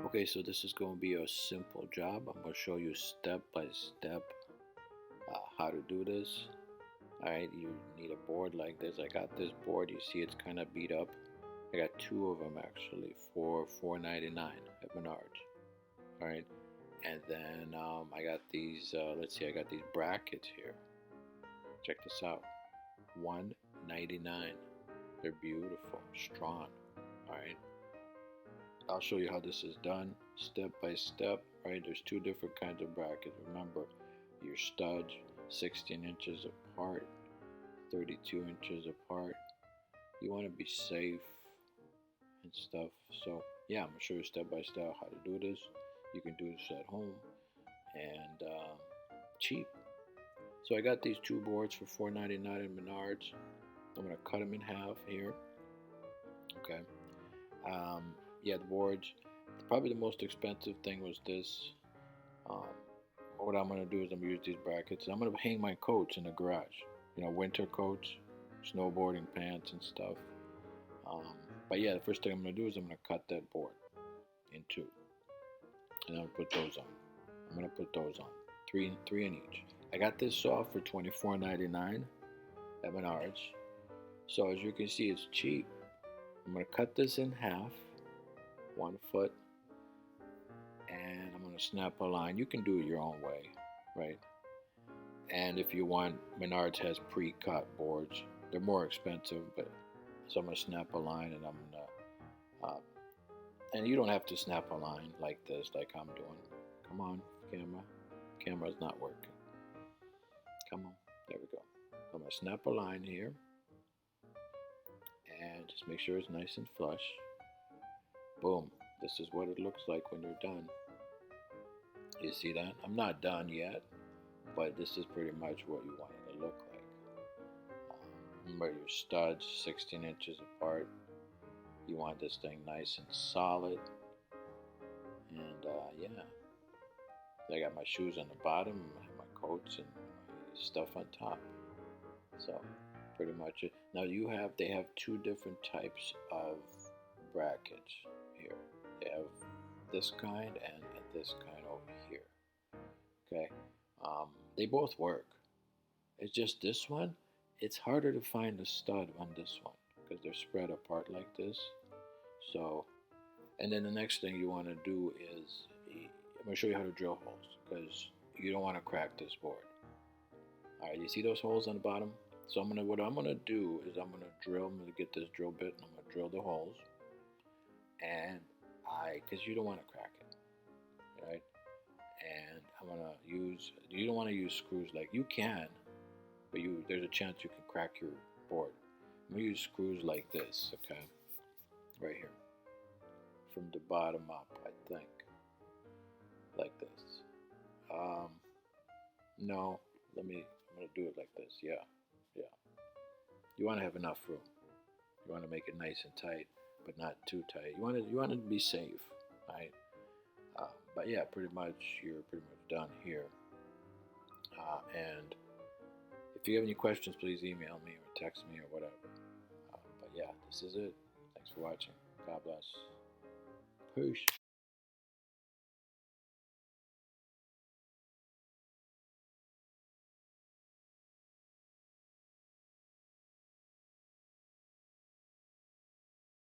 Okay, so this is going to be a simple job. I'm going to show you step by step how to do this. All right, you need a board like this. I got this board. You see, it's kind of beat up. I got two of them actually for $4.99 at Menards. All right, and then I got these. Let's see, I got these brackets here. Check this out. $1.99. They're beautiful, strong. All right. I'll show you how this is done step by step. Right, there's two different kinds of brackets. Remember, your studs 16 inches apart, 32 inches apart. You want to be safe and stuff. So yeah, I'm gonna show you step by step how to do this. You can do this at home and cheap. So I got these two boards for $4.99 at Menards. I'm gonna cut them in half here. Okay. Yeah, the boards. Probably the most expensive thing was this. Um, what I'm gonna do is I'm gonna use these brackets. I'm gonna hang my coats in the garage. You know, winter coats, snowboarding pants and stuff. Um, but yeah, the first thing I'm gonna do is I'm gonna cut that board in two, and I'm gonna put those on. I'm gonna put those on, three in each. I got this saw for $24.99 at Menards. So as you can see, it's cheap. I'm gonna cut this in half, 1 foot, and I'm gonna snap a line. You can do it your own way, right? And if you want, Menards has pre-cut boards. They're more expensive, but so I'm gonna snap a line, and I'm gonna, and you don't have to snap a line like this, like I'm doing. Come on, camera. Camera's not working. Come on, there we go. I'm gonna snap a line here, and just make sure it's nice and flush. Boom. This is what it looks like when you're done. You see that? I'm not done yet, but this is pretty much what you want it to look like. Remember your studs 16 inches apart. You want this thing nice and solid. And yeah, I got my shoes on the bottom, I have my coats and my stuff on top. So pretty much it. Now they have two different types of brackets here. They have this kind and this kind over here. Okay, they both work. It's just this one. It's harder to find a stud on this one because they're spread apart like this. So, and then the next thing you want to do is I'm gonna show you how to drill holes because you don't want to crack this board. All right, you see those holes on the bottom? So what I'm gonna do is I'm gonna get this drill bit and I'm gonna drill the holes. And because you don't want to crack it, right? And I'm gonna you don't want to use screws like you can, but there's a chance you can crack your board. I'm gonna use screws like this, okay? Right here, from the bottom up, I think, like this. No, I'm gonna do it like this. Yeah, yeah. You want to have enough room. You want to make it nice and tight, but not too tight. You want it to be safe, right? But yeah, you're pretty much done here. And if you have any questions, please email me or text me or whatever. But yeah, this is it. Thanks for watching. God bless. Peace.